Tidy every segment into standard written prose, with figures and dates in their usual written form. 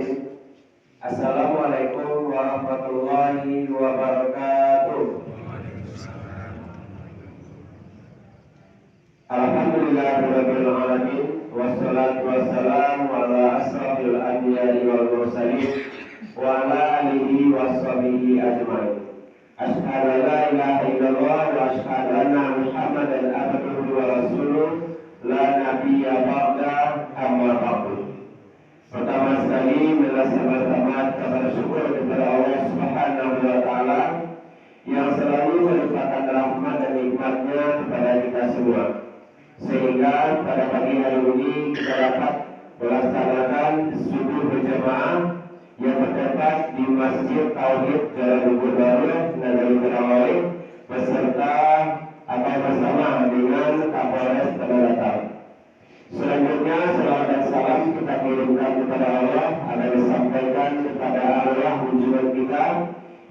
Amin. Assalamualaikum warahmatullahi wabarakatuh. Alhamdulillahirabbil alamin wassalatu wassalamu ala asrofil anbiya'i wal mursalin wa ala alihi washabihi ajmain. Asyhadu an la ilaha illallah wa asyhadu anna Muhammadan abduhu wa rasuluh la nabiyya ba'da amma ba'du. Pertama sekali sama-sama kita bersyukur kepada Allah Subhanahu wa taala yang selalu melimpahkan rahmat dan nikmatnya kepada kita semua, sehingga pada pagi hari ini kita dapat melaksanakan subuh berjamaah yang terdapat di Masjid Tauhid Jalan Ubud Baru Nagari Terawali beserta atau bersama dengan Kapolres Tanah Datar. Selanjutnya salawat dan salam kita kirimkan kepada Allah agar disampaikan kepada arwah junjungan kita,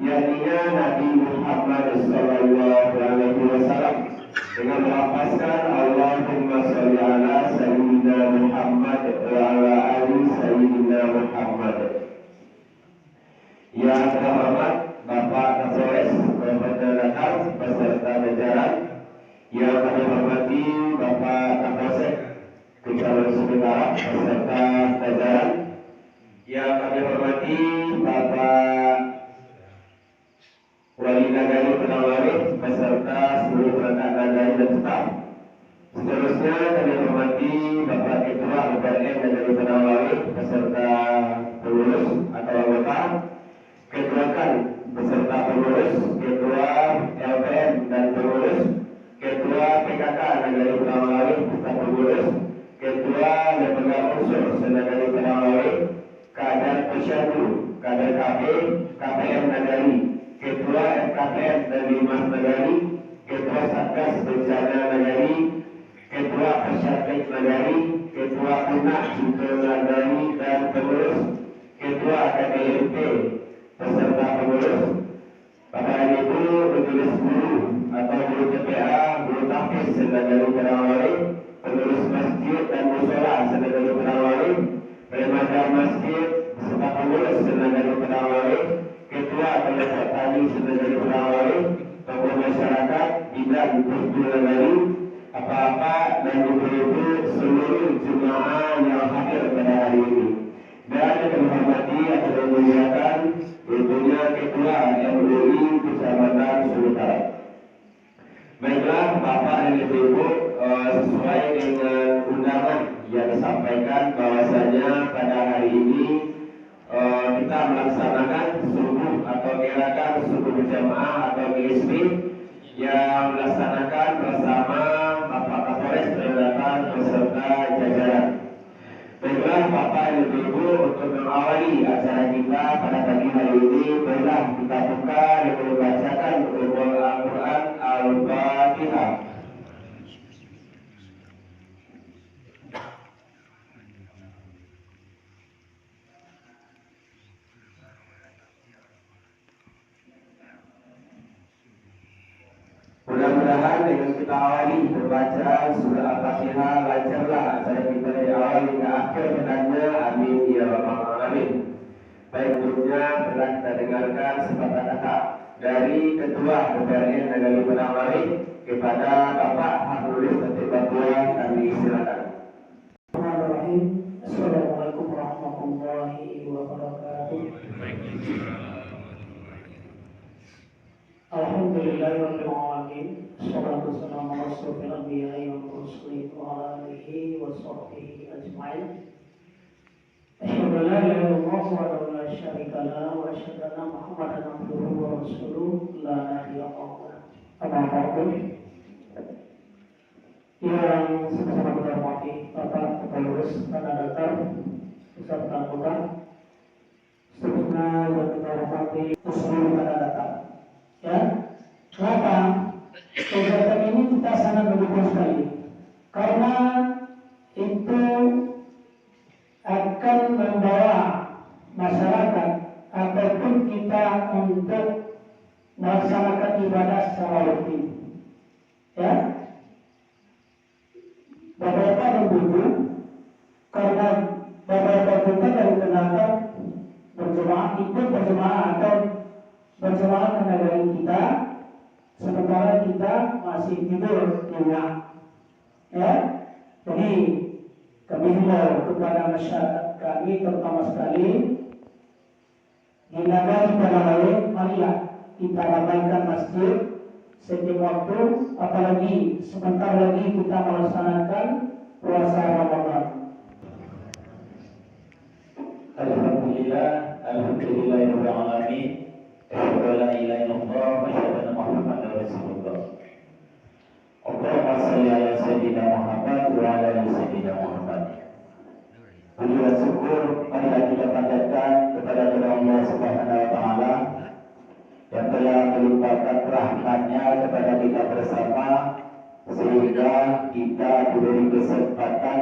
yakni Nabi Muhammad SAW, dengan melafazkan Allahumma sholli ala sayyidina Muhammad wa ala ali sayyidina Muhammad. Yang terhormat Bapak Kapolres Kabupaten Datar beserta jajaran, yang kami hormati Bapak Kapolsek Kecamatan Sumedang beserta jajaran, yang kami hormati Bapak Wali Nagari Penawari beserta seluruh perangkat nagari dan staf. Seterusnya kami hormati Bapak Ketua LPM Nagari Penawari beserta pengurus atau anggota, Ketua KAN beserta pengurus, Ketua LPM dan pengurus, Ketua PKK Nagari Penawari beserta pengurus, Ketua dan Pengawas Unsur Senagari Penawari, Kader Posyandu, Kader KB, KPM Nagari, Ketua FKPM dan Dimas Nagari, Ketua Satgas Bencana Nagari, Ketua Pesyatek Nagari, Ketua Punak Juga Nagari dan pengurus, Ketua KPMP beserta pengurus, Bapak Ibu penulis guru atau guru TPA, guru tahfiz Senagari Penawari, pengurus masjid dan mushola Senagari Penawari, remaja masjid beserta pengurus Senagari Penawari, Ketua Kelompok Tani Senagari Penawari, tokoh masyarakat, bidang Kusdul Nagari, apa-apa dan ibu-ibu seluruh jemaah yang hadir pada hari ini. Dan yang menghormati atau memuliakan tentunya Ketua MUI Kecamatan Sumedang. Baiklah Bapak dan Ibu, sesuai dengan undangan yang disampaikan bahwasanya pada hari ini kita melaksanakan subuh atau gerakan subuh berjamaah atau GSB yang melaksanakan bersama Bapak Kapolres Tanah Datar beserta jajaran. Baiklah Bapak dan Ibu, untuk mengawali acara kita pada pagi hari ini, baiklah kita buka dengan membacakan Al-Quran Al-Fatihah. Mudah-mudahan dengan kita awali pembacaan surah Al-Fatihah lancarlah acara kita dari awal hingga akhir dengannya. Amin ya rabbal alamin. Baik, sebelumnya telah kita dengarkan sepatah kata dari Ketua DPRD Nagari Penawari kepada Bapak Harulis Ketua Batua, kami silakan. Bismillahirrahmanirrahim. Assalamualaikum warahmatullahi wabarakatuh. Alhamdulillahirabbil alamin. Wassalatu wassalamu ala asyrofil anbiya'i wal mursalin wa ala alihi wa sahbihi ajma'in. Asyhadu an la ilaha illallah wa la syarika lahu wa asyhadu anna Muhammadan abduhu wa rasuluh la nabiyya ba'dahu. Amma ba'du. Yang sama-sama kita hormati Bapak Kapolres Tanah Datar beserta anggota, seterusnya yang kita hormati seluruh Tanah Datar. Ya, kenapa kegiatan ini kita sangat mendukung sekali? Karena itu akan membawa masyarakat ataupun kita untuk melaksanakan ibadah secara rutin. Ya, beberapa mendukung karena beberapa kita dari tenaga berjamaah, ikut berjamaah atau berjamaah ke negara kita, sementara kita masih tidur di rumah. Ya, jadi kami himbau kepada masyarakat kami, terutama sekali di negara Padang, marilah kita ramaikan masjid setiap waktu, apalagi sebentar lagi kita melaksanakan puasa Ramadan. Alhamdulillahirabbil alamin. Asyhadu an la ilaha illallah wa asyhadu anna Muhammadar Rasulullah. Allahumma shalli ala sayyidina Muhammad wa ala ali sayyidina Muhammad. Puji dan syukur marilah kita panjatkan kepada Allah Subhanahu wa taala yang telah melimpahkan rahmat-Nya kepada kita bersama, sehingga kita diberi kesempatan,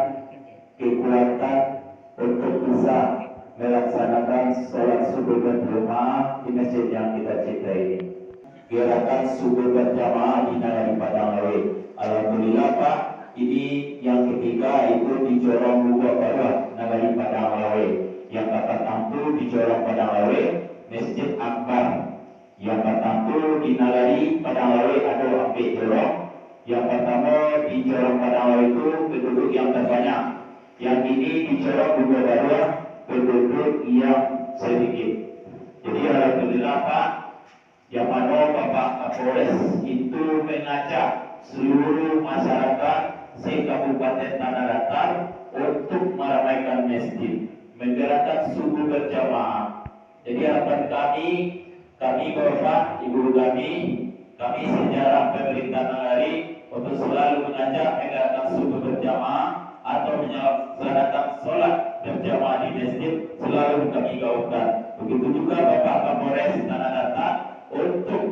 kekuatan untuk bisa melaksanakan sholat subuh berjamaah di masjid yang kita cintai ini. Gerakan subuh berjamaah di Nagari Padang Lawe. Alhamdulillah Pak, ini yang ketiga itu di Jorong Buka Bawah Nagari Padang Lawe. Yang ke-6 di Jorong Padang Lawe, Masjid Akbar. Yang ke-6 di Nagari Padang Lawe ada sampai Jorong. Yang pertama di Jorong Padang Lawe itu penduduk yang terbanyak. Yang ini di Jorong Buka Bawah penduduk yang sedikit. Jadi alhamdulillah Pak, yang mana Bapak Kapolres itu mengajak seluruh masyarakat se-Kabupaten Tanah Datar untuk meramaikan masjid, menggerakkan subuh berjamaah. Jadi harapan kami Bapak, Ibu kami sejarah pemerintah Nagari untuk selalu mengajak menggerakkan subuh berjamaah atau melaksanakan sholat berjamaah di masjid, selalu kami gaungkan. Begitu juga Bapak Kapolres Tanah Datar untuk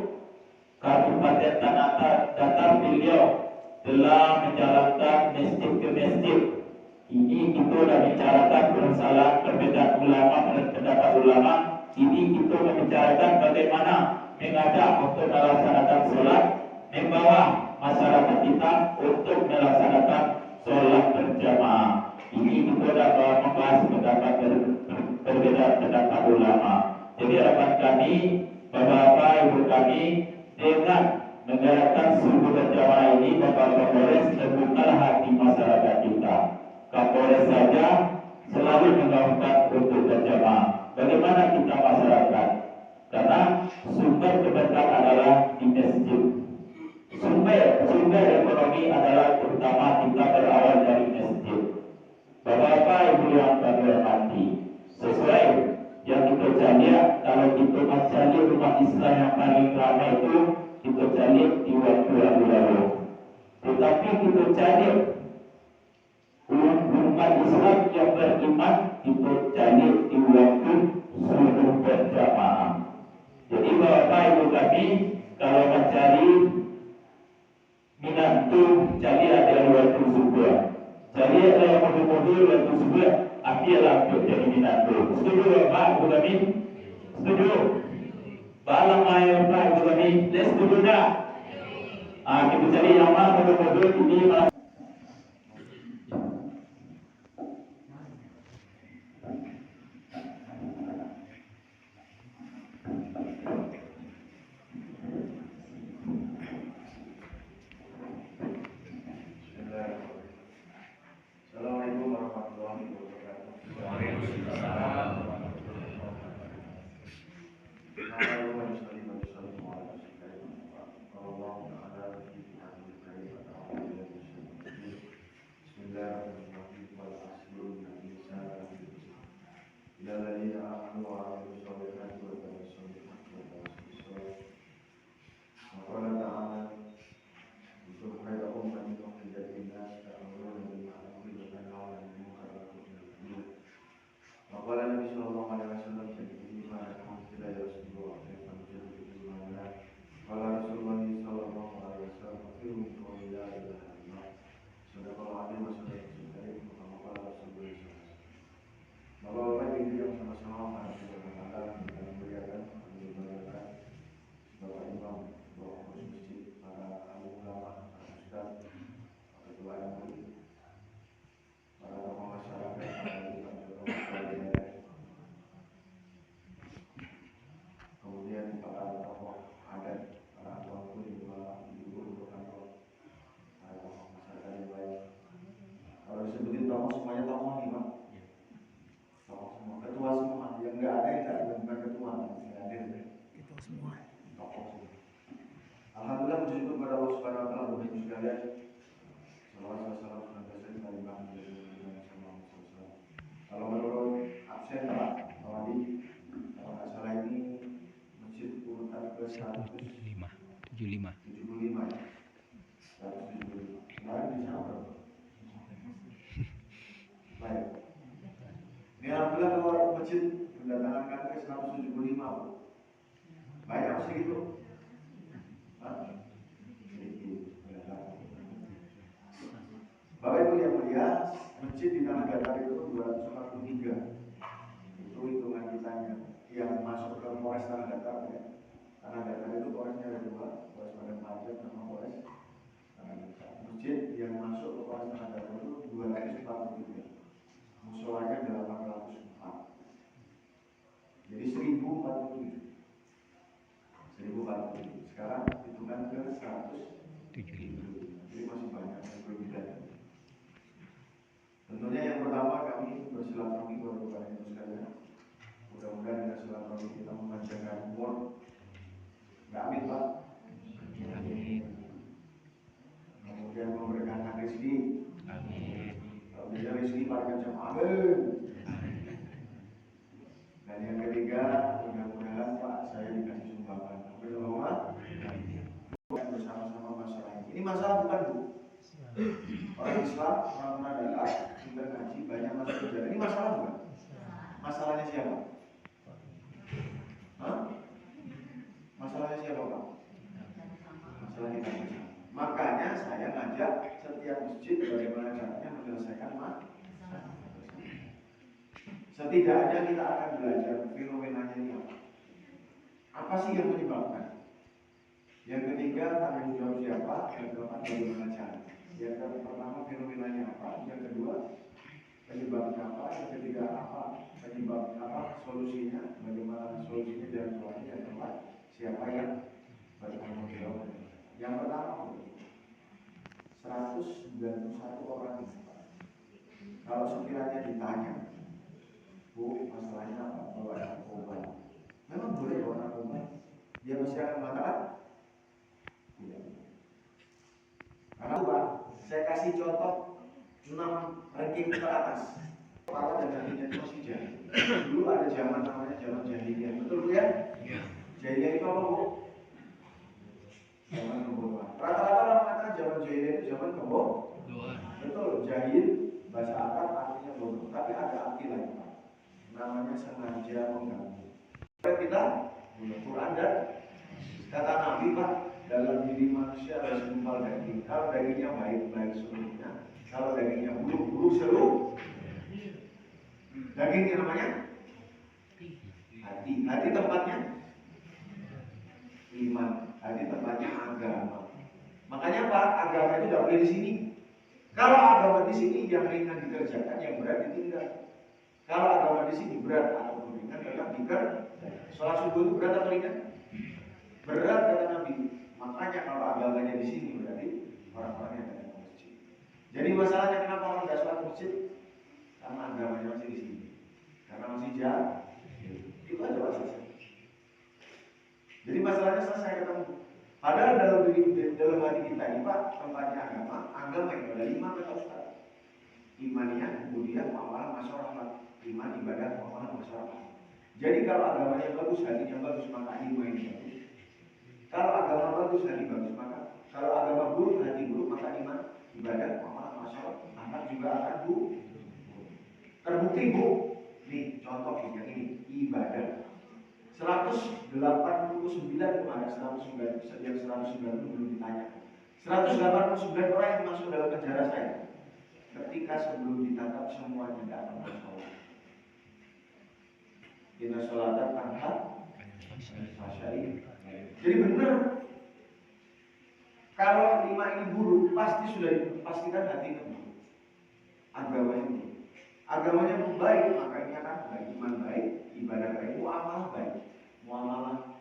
Kabupaten Tanah Datar, beliau telah menjalankan masjid ke masjid. Ini kita sudah bicarakan permasalahan perbedaan ulama, pendapat ulama. Ini kita membicarakan bagaimana mengajak untuk melaksanakan sholat, membawa masyarakat kita untuk melaksanakan sholat berjamaah. Ini kita dapat membahas pendapat perbedaan pendapat ulama. Jadi harapan kami, Bapak-bapak, Ibu kami, dengan menggerakkan subuh berjamaah ini, Bapak Kapolres terbukalah hati masyarakat kita. Kapolres saja selalu menggaungkan untuk berjamaah. Bagaimana kita masyarakat? Karena sumber keberkahan adalah di masjid. Sumber ekonomi adalah terutama kita berawal dari masjid. Bapak-bapak, Ibu yang kami hormati, sesuai yang kita lihat, kalau kita mencari rumah Islam yang paling ramai itu kita cari di waktu lalu. Tetapi kita cari umat Islam yang beriman, kita cari di waktu subuh berjamaah. Jadi Bapak Ibu kami, kalau mencari minat itu cari ada waktu subuh. Cari ada yang modul waktu subuh, ambillah untuk jadi minat itu. Setuju Bapak Ibu kami? Setuju? Balang mayor Bapak Ibu kami, setuju tak? Kita cari yang mana modul ini malah. Assalamualaikum warahmatullahi wabarakatuh. Waalaikumsalam. وقال النبي صلى الله عليه وسلم فيما يكون كلا يرسل الله فمجد بما قال رسول الله صلى الله عليه وسلم خير من قول لا اله الا الله صدق العظيم وصدق الكريم كما قال رسول الله صلى الله عليه وسلم. Bapak-bapak ibu yang sama-sama menghadapi Allah dan memuliakan Bapak Imam, Bapak Khusus Bapak Ibu sekalian, salawat wassalam senantiasa kita limpahkan kepada Nabi Muhammad SAW. Kalau menurut absen Pak Wali, kalau nggak salah ini masjid urutan ke 175 ya. 175. Kemarin di sana berapa? Baik. Ini alhamdulillah kalau masjid mendatangkan kami ke 175. Banyak segitu. Bapak Ibu yang mulia, masjid di Tanah Datar itu 243. Itu hitungan kitanya yang masuk ke Polres Tanah Datar ya. Tanah Datar itu Polresnya ada dua, Polres Padang Panjang sama Polres Tanah Datar. Masjid yang masuk ke Polres Tanah Datar itu 243. Musolanya 804. Jadi 1047. 1047. Sekarang hitungan ke 175. Jadi masih banyak yang berbeda. Tentunya yang pertama kami bersilaturahmi kepada Ibu sekalian. Mudah-mudahan dengan silaturahmi kita memanjangkan umur. Nggak amin Pak? Amin. Kemudian memberkahkan rezeki. Amin. Kalau bisa rezeki pada jam amin. Dan yang ketiga, mudah-mudahan Pak saya dikasih sumbangan. Amin. Bersama-sama masalah ini. Ini masalah bukan Bu. Orang Islam, orang Manadatar, sudah ngaji, banyak masuk penjara. Ini masalah bukan? Masalahnya siapa? Hah? Masalahnya siapa Pak? Masalah kita bersama. Makanya saya ngajak setiap masjid bagaimana caranya menyelesaikan masalah. Setidaknya kita akan belajar fenomenanya ini apa. Apa sih yang menyebabkan? Yang ketiga, tanggung jawab siapa? Yang keempat, bagaimana cara? Yang pertama fenomenanya apa, yang kedua penyebabnya apa, yang ketiga apa penyebab apa solusinya, bagaimana solusinya dan keluarnya, yang keempat siapa yang bertanggung jawab. Yang pertama 191 orang ini Pak. Kalau sekiranya ditanya, Bu masalahnya apa, bawa narkoba, memang boleh bawa narkoba? Dia masih akan mengatakan tidak. Karena Pak, saya kasih contoh 6 ranking ke atas. Kepala dan hatinya itu masih jahil. Dulu ada zaman namanya zaman jahiliyah, betul Bu ya? Iya. Jahiliyah itu apa Bu? Zaman kebodohan. Rata-rata orang mengatakan zaman jahiliyah itu zaman kebodohan. Betul, jahil bahasa Arab artinya bodoh. Tapi ada arti lain Pak. Namanya sengaja mengganggu. Kita Quran dan kata Nabi Pak, dalam diri manusia ada segumpal daging. Kalau dagingnya baik-baik seluruhnya, kalau dagingnya buruk-buruk seluruh. Dagingnya namanya hati. Hati tempatnya iman. Hati tempatnya agama. Makanya Pak, agama itu tidak boleh di sini. Kalau agama di sini yang ringan dikerjakan, yang berat ditinggal. Kalau agama di sini berat atau ringan, tetap dikerjakan. Sholat subuh itu berat atau ringan? Berat kata Nabi. Makanya kalau agamanya di sini berarti orang-orang yang datang ke masjid. Jadi masalahnya kenapa orang tidak sholat masjid? Karena agamanya masih di sini. Karena masih jauh. Itu aja masalahnya. Jadi masalahnya selesai ketemu. Padahal dalam hati kita ini Pak, tempatnya agama itu ada 5 kata Ustaz. Imannya, kemudian muamalah masyarakat, iman, ibadah, muamalah masyarakat. Jadi kalau agamanya bagus, hatinya bagus, maka iman ini bagus. Kalau agama bagus, hati bagus, maka kalau agama buruk, hati buruk, maka iman, ibadah, muamalah masyarakat, anak juga akan buruk. Terbukti Bu, nih contoh yang ini, ibadah. 189 kemarin, 190 yang 190 belum ditanya. 189 orang yang masuk dalam penjara saya. Ketika sebelum ditangkap semuanya tidak pernah sholat. Inna sholatan tanha masyarakat. Jadi benar. Kalau 5 ini buruk, pasti sudah dipastikan hatinya buruk. Agamanya buruk. Agamanya baik, maka ini akan baik, iman baik, ibadah baik, muamalah baik. Muamalah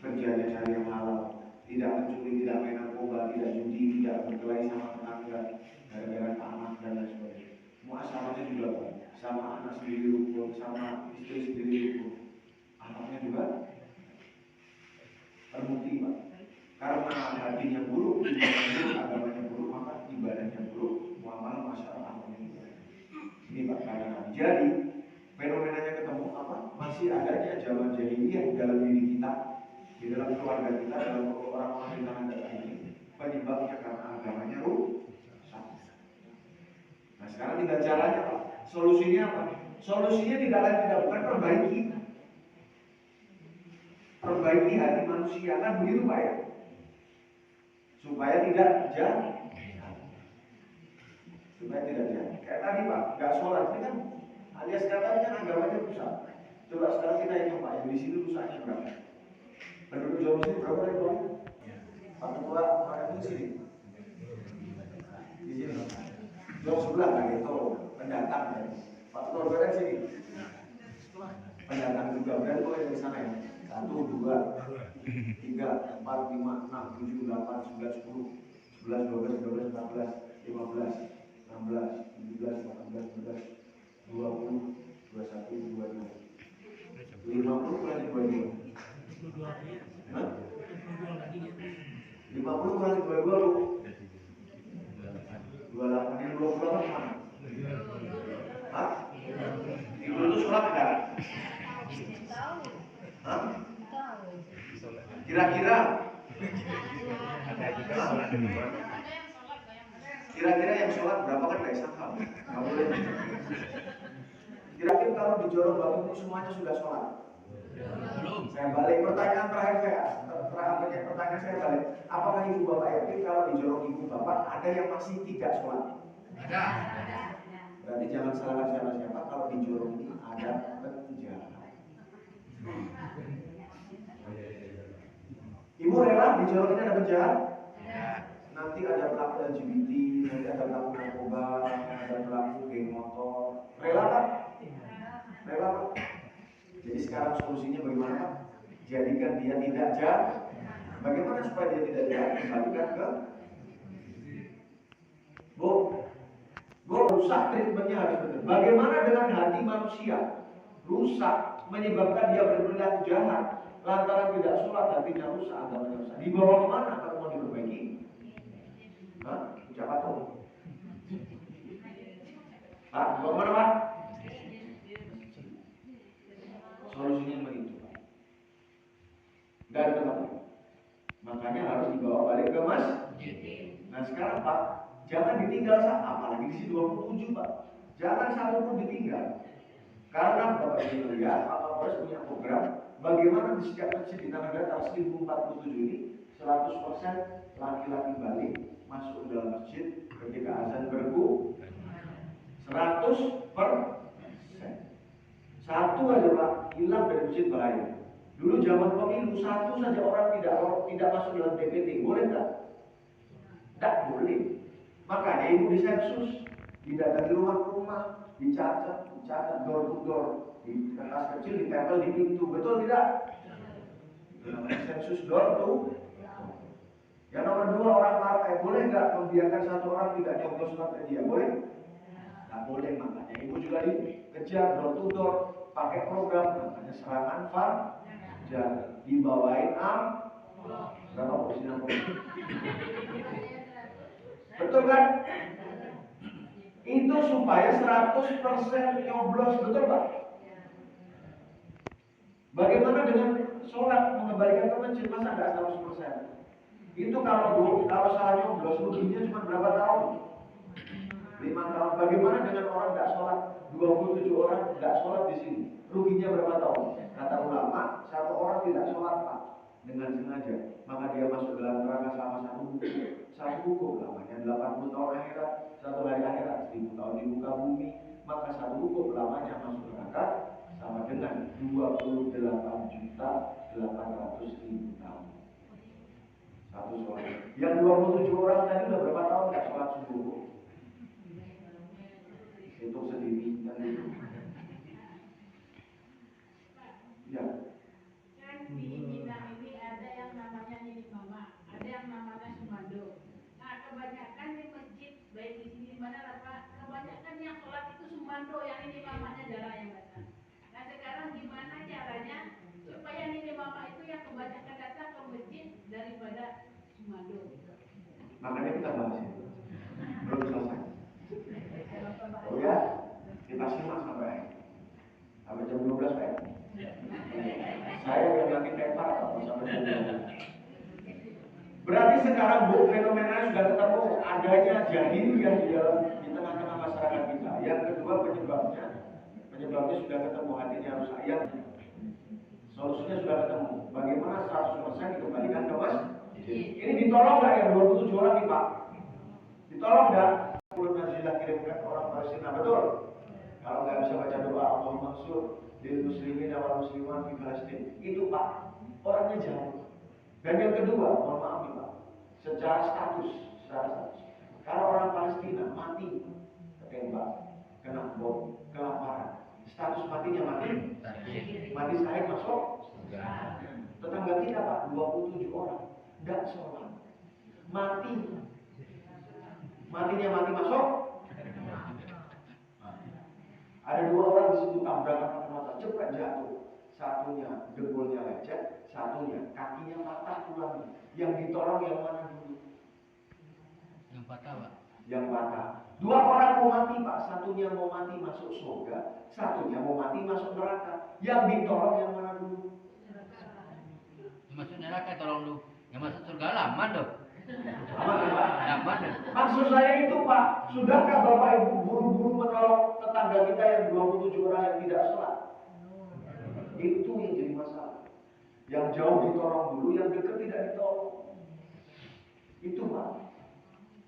kerjanya cari yang halal, tidak mencuri, tidak main narkoba, tidak judi, tidak berkelahi sama tetangga, gara-gara anak dan lain sebagainya. Muasalahnya juga baik, sama anak sendiri rukun, sama istri sendiri rukun, anaknya juga terbukti Pak. Karena hatinya buruk, imannya Jadi fenomenanya ketemu apa? Masih adanya zaman jahiliyah di dalam diri kita, di dalam keluarga kita, dalam orang-orang di tanah datar ini. Penyebabnya karena agamanya rusak. Nah sekarang tinggal caranya apa? Solusinya apa? Solusinya tidak lain tidak bukan perbaiki hati manusia, kan begitu Pak ya? Supaya tidak jahat. Kayak tadi Pak, nggak sholat ini kan alias katanya kan agamanya rusak. Coba sekarang kita hitung Pak, yang di sini rusaknya berapa? Penduduk Jawa sini berapa dari Pak? Pak Ketua, Pak RT sini. Di sini. Jawa sebelah kan itu pendatang ya. Pak Ketua beres sini. Pendatang juga berarti kok yang di sana ya. 1, 2, 3, 4, 5, 6, 7, 8, 9, 10, 11, 12, 13, 14, 15, 16, 17, 18, 19, 20, 21, 22, 50 kurang 22. Hah? 50 kurang 22 28 yang 28 mana? Hah? Itu sholat enggak? Hah? Kira-kira yang sholat berapa kan gak sangka? Gak boleh. Kira-kira kalau di Jorong Bapak itu semuanya sudah sholat? Belum. Saya balik pertanyaan terakhir pertanyaan saya balik. Apakah ibu bapak yakin kalau di Jorong ibu bapak ada yang masih tidak sholat? Ada. Berarti jangan salahkan siapa-siapa kalau di Jorong ini ada penjahat. Ibu rela di Jorong ini ada penjahat? Nanti ada pelaku LGBT, nanti ada pelaku narkoba, ada pelaku geng motor. Rela Pak? Rela Pak? Jadi sekarang solusinya bagaimana Pak? Jadikan dia tidak jahat. Bagaimana supaya dia tidak jahat? Kembalikan ke Bu, rusak treatmentnya harus benar. Bagaimana dengan hati manusia? Rusak, menyebabkan dia berperilaku jahat. Lantaran tidak sholat, hatinya rusak, agamanya rusak. Dibawa kemana kalau mau diperbaiki? Hah? Siapa tahu? Pak, dibawa kemana Pak? Solusinya begitu Pak. Gak ada tempat. Makanya harus dibawa balik ke masjid. Nah sekarang Pak, jangan ditinggal apalagi di sini 27 Pak. Jangan satu pun ditinggal. Karena Bapak Ibu lihat, Pak Kapolres punya program bagaimana di setiap masjid di tanah datar 1047 ini 100% laki-laki balik masuk ke dalam masjid ketika azan berku 100%. Satu aja Pak hilang dari masjid bahaya. Dulu zaman pemilu satu saja orang tidak masuk dalam DPT, boleh nggak? Tidak boleh. Makanya ibu disensus, didatangi rumah-rumah, dicatat door to door, di kertas kecil ditempel di pintu, betul tidak? Itu namanya sensus door to. Yang nomor 2 orang partai, boleh nggak membiarkan satu orang tidak nyoblos partai dia? Boleh? Nggak boleh, makanya ibu juga dikejar door to door, pakai program namanya serangan Fajar, dibawain berapa posisi namanya? Betul kan? Itu supaya 100% nyoblos, betul Pak? Bagaimana dengan sholat mengembalikan ke masjid, masa nggak 100%? Itu kalau salah nyoblos ruginya cuma berapa tahun? 5 tahun. Bagaimana dengan orang nggak sholat? 27 orang nggak sholat di sini, ruginya berapa tahun? Kata ulama, satu orang tidak sholat Pak dengan sengaja, maka dia masuk dalam neraka selama satu hukum lamanya 80 tahun akhirat, 1 hari akhirat 1000 tahun di muka bumi, maka satu hukum lamanya masuk neraka sama dengan 28.800.000 tahun. Satu sholat. Yang 27 orang tadi udah berapa tahun nggak sholat subuh? Hitung sendiri dan itu. Ya. Kan di Minang ini ada yang namanya Nini Mama, ada yang namanya Sumando. Nah kebanyakan di masjid baik di sini mana lah Pak, kebanyakan yang sholat itu Sumando, yang Nini Mamanya jarang yang datang. Nah sekarang gimana caranya supaya Nini Mama itu yang kebanyakan datang ke masjid daripada Sumando? Makanya kita bahas itu. Belum selesai. Oh ya, Kita simak sampai jam 12 Pak. Saya yang lagi tepar sampai jam 12. Berarti sekarang Bu, fenomena sudah ketemu adanya jahiliyah di tengah-tengah masyarakat kita. Yang kedua penyebabnya sudah ketemu, hatinya rusak. Yang solusinya sudah ketemu. Bagaimana 100% dikembalikan ke masjid? Ini ditolong nggak yang 27 orang nih Pak? Ditolong nggak? Nazilah kirimkan orang Palestina, betul? Kalau nggak bisa baca doa Allahumma mansur lil muslimin wal muslimat di Palestina, itu Pak, orangnya jauh. Dan yang kedua, mohon maaf nih Pak, secara status, kalau orang Palestina mati ketembak, kena bom, kelaparan, status matinya mati syahid masuk. Tetangga kita Pak, 27 orang, tidak sholat, matinya mati masuk. Ada 2 orang di situ tabrakan pakai motor, cepat jatuh. Satunya dengkulnya lecet, satunya kakinya patah tulangnya. Yang ditolong yang mana dulu? Yang patah Pak. Yang patah. 2 orang mau mati Pak, satunya mau mati masuk surga, satunya mau mati masuk neraka. Yang ditolong yang mana dulu? Yang masuk neraka tolong dulu. Yang masuk surga aman dong. Aman ya Pak? Aman dong. Maksud saya itu Pak, sudahkah Bapak Ibu buru-buru menolong tetangga kita yang 27 orang yang tidak sholat? Itu yang jadi masalah. Yang jauh ditolong dulu, yang dekat tidak ditolong. Itu Pak.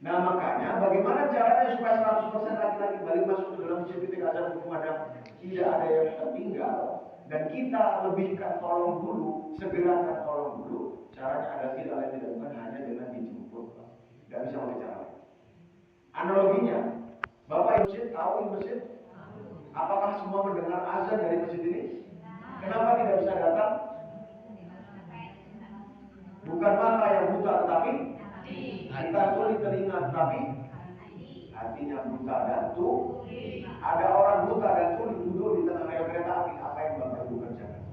Nah makanya bagaimana caranya supaya 100% laki-laki balik masuk ke dalam masjid titik azan berkumandang, tidak ada yang tertinggal, dan kita lebihkan tolong dulu, segerakan tolong dulu. Caranya ada tidak lain tidak bukan hanya dengan dijemput, Pak. Tidak bisa pakai cara lain. Analoginya, Bapak di masjid tahu di masjid? Apakah semua mendengar azan dari masjid ini? Kenapa tidak bisa datang? Bukan mata yang buta tetapi kita tuli telinga tetapi hatinya buta dan tuli. Ada orang buta dan tuli duduk di tengah rel kereta api, apa yang Bapak Ibu kerjakan?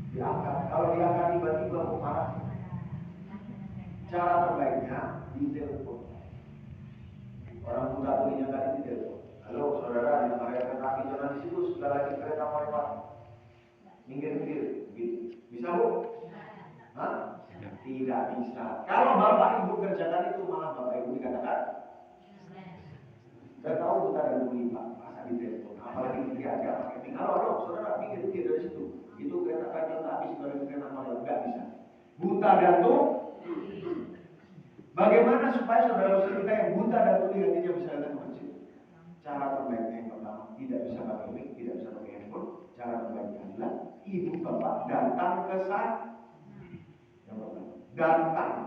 Diangkat. Kalau diangkat tiba-tiba mau marah. Cara terbaiknya ditelepon. Orang buta tulinya tadi ditelepon. Halo saudara, di tengah rel kereta api jangan di situ, sudah lagi kereta mau lewat. Minggir-minggir, gitu. Bisa Bu? Hah? Tidak bisa. Kalau Bapak Ibu kerjakan itu malah Bapak Ibu dikatakan tidak tahu buta dan tuli Pak, masa di telepon. Apalagi diajak pakai tinggal, halo saudara, minggir dari situ. Itu kereta kereta api sebagai kereta malam, nggak bisa. Buta dan tuli. Bagaimana supaya saudara-saudara kita yang buta dan tuli hatinya bisa datang ke masjid? Cara terbaiknya yang pertama, tidak bisa pakai mic, tidak bisa pakai handphone. Cara terbaiknya adalah ibu bapak datang ke sana. Yang pertama,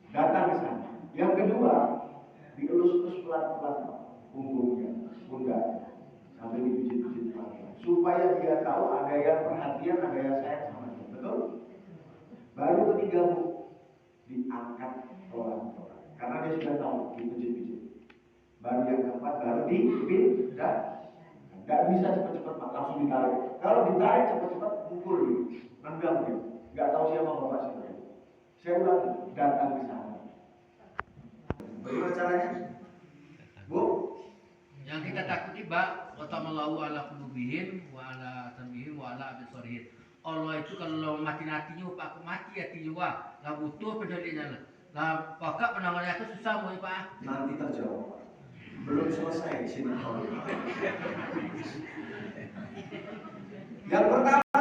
datang ke sana. Yang kedua, dielus-elus pelan-pelan punggungnya, pundaknya, sambil dipijit-pijit pelan-pelan, supaya dia tahu ada yang perhatian, ada yang sayang sama dia. Betul? Baru ketiga Bu, diangkat pelan-pelan, karena dia sudah tahu dipijit-pijit. Baru yang keempat, baru dipindah. Nggak bisa cepat-cepat Pak, langsung ditarik. Kalau ditarik cepat-cepat pukul dia, nendang dia. Nggak tahu siapa bapak siapa. Saya ulangi, datang ke sana. Bagaimana caranya? Bu? Yang kita takuti Pak, qatamallahu ala qulubihim wa ala sam'ihim wa ala absarihim. Allah itu kalau mati hatinya Pak, aku mati hatinya Pak. Lah butuh penjelinya lah. Lah pokok penanganannya itu susah Bu Pak. Nanti terjawab. Belum selesai sini. Yang pertama,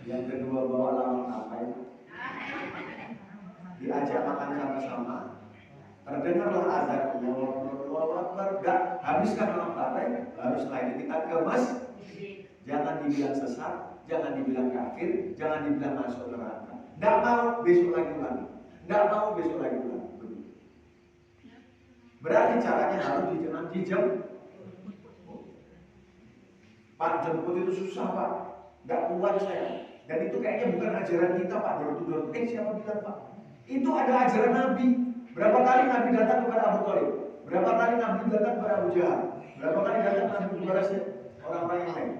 yang kedua bawa lawan ngapain? Diajak makan sama-sama. Terdengarlah azan Allahu Akbar. Enggak habiskan malam batai, baru setelah itu kita ke masjid. Jangan dibilang sesat, jangan dibilang kafir, jangan dibilang masuk neraka. Enggak mau besok lagi ulangi. Enggak mau besok lagi ulangi. Berarti caranya harus dijemput. Pak, jemput itu susah Pak. Enggak kuat saya. Dan itu kayaknya bukan ajaran kita Pak. Door-to-door. Siapa bilang Pak? Itu ada ajaran Nabi. Berapa kali Nabi datang kepada Abu Thalib? Berapa kali Nabi datang kepada Abu Jahal? Berapa kali datang Nabi kepada orang-orang yang lain?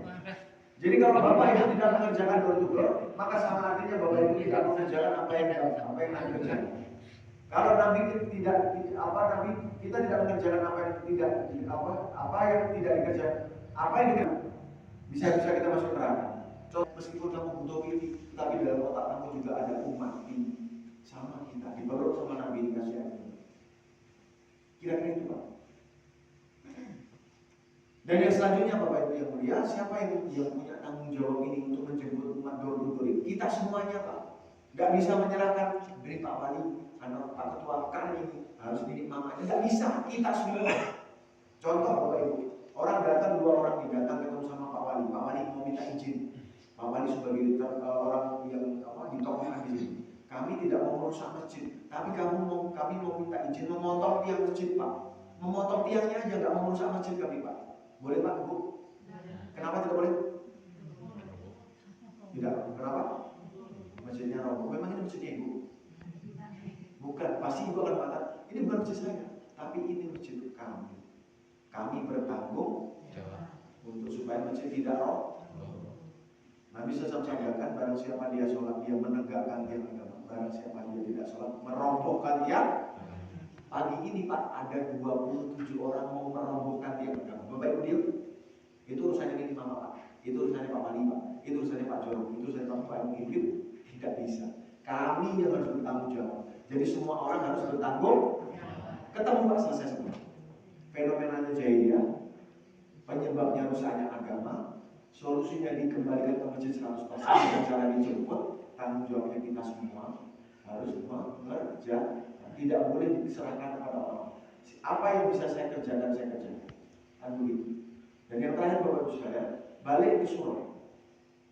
Jadi kalau Bapak Ibu tidak mengerjakan door-to-door, maka sama artinya Bapak Ibu tidak mengerjakan apa yang Nabi kerjakan. Kalau Nabi Nabi kita tidak mengerjakan apa yang tidak dikerjakan, apa yang bisa kita masuk neraka. Contoh, meskipun kamu butuh pilih, tapi dalam otak kamu juga ada umat ini sama kita, dibalut sama Nabi dikasih ilmu. Kira-kira itu Pak. Dan yang selanjutnya Bapak Ibu yang mulia, siapa yang punya tanggung jawab ini untuk menjemput umat dor ini? Kita semuanya Pak. Gak bisa menyerahkan dari Pak Wali atau Pak Ketua kami ini harus didik mamanya. Gak bisa, kita semua. Contoh Bapak Ibu, orang datang, 2 orang nih datang ketemu sama Pak Wali. Pak Wali mau minta izin. Pak Wali sebagai orang yang ditokohkan di sini. Kami tidak mau merusak masjid, tapi kami mau minta izin memotong tiang masjid Pak. Memotong tiangnya aja, gak mau merusak masjid kami Pak. Boleh Pak, Bu? Kenapa tidak boleh? Tidak, kenapa? Masjidnya roboh. Memang ini masjidnya Ibu? Bukan, pasti Ibu akan mengatakan, ini bukan masjid saya, tapi ini masjid kami. Kami bertanggung untuk supaya masjid tidak roboh. Nabi SAW sabdakan, barang siapa dia sholat, dia menegakkan tiang agama. Barang siapa dia tidak sholat, merobohkan tiang. Pagi ini Pak, ada 27 orang mau merobohkan tiang agama. Bapak Ibu dia, itu urusannya ini Mama Pak, itu urusannya Pak Wali Pak, itu urusannya Pak Jorok, itu urusannya Pak Muhyiddin. Tidak bisa. Kami yang harus bertanggung jawab. Jadi semua orang harus bertanggung. Ketemu Pak, selesai semua. Fenomenanya jahiliyah, penyebabnya rusaknya agama, solusinya dikembalikan ke masjid 100% dengan cara dijemput. Tanggung jawabnya kita semua harus mengerjakan. Tidak boleh diserahkan kepada orang. Apa yang bisa saya kerjakan, saya kerjakan. Kan begitu. Dan yang terakhir Bapak Ibu sekalian, balik ke surau.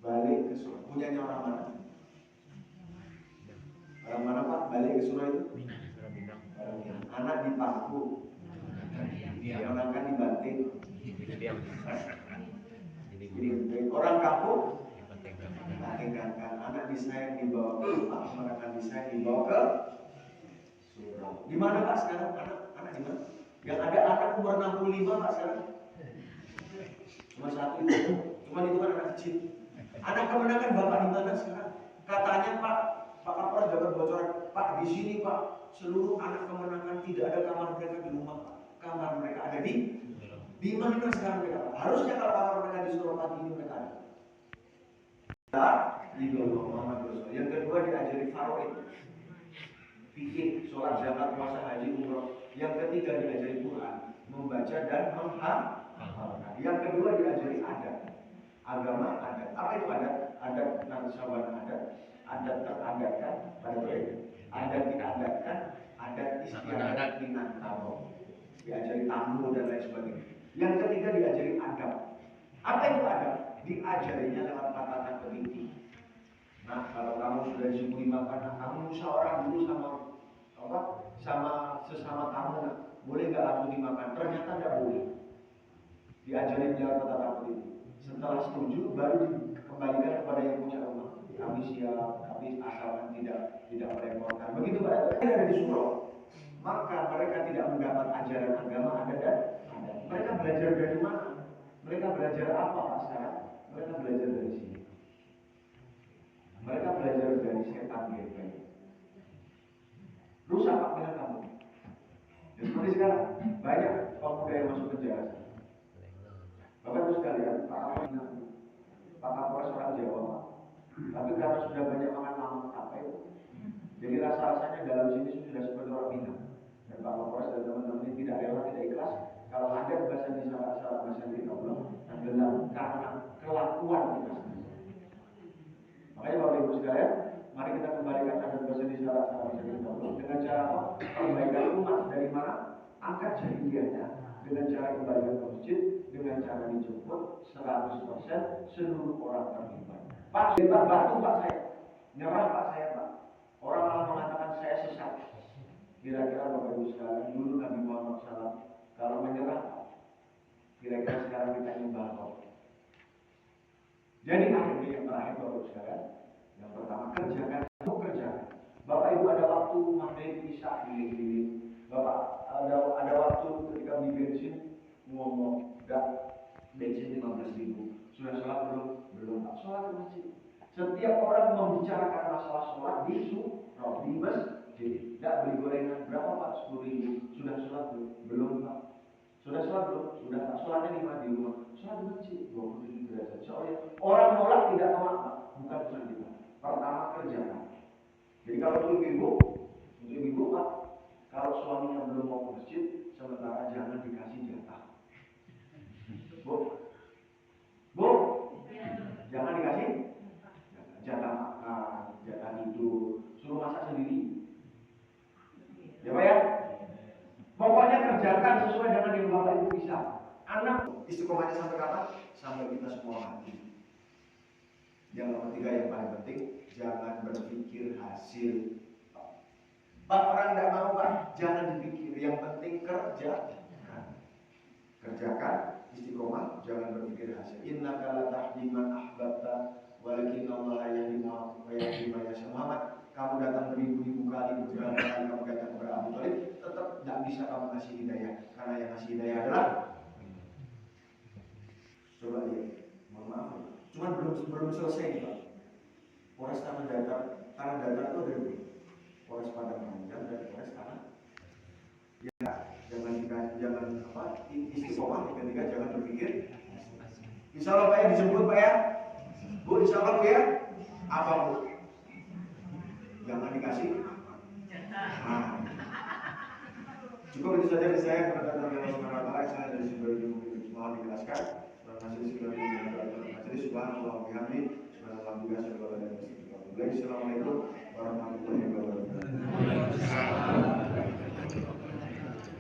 Balik ke surau. Punyanya orang mana? Orang mana Pak? Balik ke surau itu? Anak dipaku. Dianakkan dibanting. Jadi orang kampung tinggalkan. Anak disayang dibawa ke rumah, anak disayang dibawa ke surau. Di mana Pak sekarang? Anak di mana? Yang ada anak umur 65 Pak sekarang. Cuma satu itu. Cuma itu kan anak kecil. Anak kemenangan Bapak di mana sekarang? Katanya Pak Kapolres dapat bocoran. Pak di sini Pak, seluruh anak kemenangan tidak ada kamar mereka di rumah Pak. Kamar mereka ada di mana sekarang mereka Pak? Harusnya kalau kamar mereka di surau pagi ini mereka ada. Yang kedua diajari faraid, fikih, sholat, zakat, puasa, haji, umroh. Yang ketiga diajari Quran, membaca dan menghafalkan. Yang kedua diajari adat, agama adat. Apa itu adat? Adat nasaban adat teradatkan, adat diadatkan, adat istiadat dinantaro. Diajari tamu dan lain sebagainya. Yang ketiga diajari adab. Apa itu adab? Diajarinya lewat tatanan pendidik. Nah, kalau kamu sudah disuguhi makanan, kamu musyawarah dulu sama sesama tamu, nah, boleh nggak langsung dimakan? Ternyata nggak boleh. Diajari lewat tatanan pendidik. Setelah setuju, baru dikembalikan kepada yang punya rumah. Kami siap, tapi asalkan tidak merepotkan. Begitu Pak, ada di surau. Maka mereka tidak mendapat ajaran agama adat dan adat. Mereka belajar dari mana? Mereka belajar apa Pak sekarang? Mereka belajar dari sini. Mereka belajar dari setan gepeng. Rusak Pak dengan kamu. Dan seperti sekarang banyak pemuda yang masuk penjara. Bapak Ibu sekalian, Pak Kapolres orang Jawa Pak. Tapi karena sudah banyak makan lama capek, jadi rasa-rasanya dalam sini sudah seperti orang Minang. Dan Pak Kapolres dan teman-teman ini tidak rela, tidak ikhlas. Kalau ada bahasa di salah bahasa di Allah, tenggelam karena kelakuan kita sendiri. Makanya Bapak Ibu sekalian, mari kita kembalikan adat bahasa di salah bahasa di Allah dengan cara apa? Perbaikan umat dari mana? Angkat jahiliyahnya dengan cara kembalikan ke masjid, dengan cara dijemput 100% seluruh orang terlibat. Pak, lempar batu Pak saya, nyerah Pak saya Pak. Orang malah mengatakan saya sesat. Kira-kira Bapak Ibu sekalian, dulu Nabi Muhammad SAW kalau menyerah, kira-kira sekarang kita nyembah apa? Jadi akhirnya yang terakhir Bapak Ibu sekalian, yang pertama kerjakan. Bapak Ibu ada waktu maghrib isya giling-giling. Bapak ada waktu ketika beli bensin ngomong, enggak bensin 15.000. Sudah sholat belum? Belum Pak. Sholat ke masjid. Setiap orang membicarakan masalah sholat di surau, di masjid. masjid, tidak beli gorengan. Berapa Pak? 10.000. Sudah sholat belum? Belum Pak. Sudah sholat belum? Sudah Pak. Sholatnya di mana? Di rumah. Sholat di masjid. 27 derajat. Soalnya orang nolak tidak nolak Pak. Bukan urusan kita. Pertama kerjakan. Jadi kalau untuk ibu Pak, kalau suaminya belum mau ke masjid, sementara jangan dikasih jatah. Bu, jangan dikasih jatah makan, jatah tidur, suruh masak sendiri. Ya Pak ya? Pokoknya kerjakan sesuai dengan yang Bapak Ibu bisa. Anak istiqomahnya sampai kapan? Sampai kita semua mati. Yang ketiga yang paling penting, jangan berpikir hasil. Pak orang tidak mau Pak, jangan dipikir. Yang penting kerjakan istiqomah, jangan berpikir hasil. Innaka la tahdi man ahbabta walakinnallaha yahdi man yasha. Muhammad, kamu datang beribu-ribu kali, beberapa kali kamu datang kepada Abu Thalib, tetap tidak bisa kamu kasih hidayah, karena yang kasih hidayah adalah. Coba lihat, mohon maaf, cuma belum selesai nih Pak. Polres Tanah Datar itu ada dua, Polres Padang Panjang dan Polres Tanah. Ya, jangan istiqomah. Yang ketiga jangan berpikir. Insya Allah Pak ya disebut Pak ya. Bu, insya Allah Bu ya. Apa Bu? Jangan dikasih. Nah. Cukup itu saja dari saya. Saya dari sumber ilmu mohon dijelaskan. Assalamualaikum warahmatullahi wabarakatuh.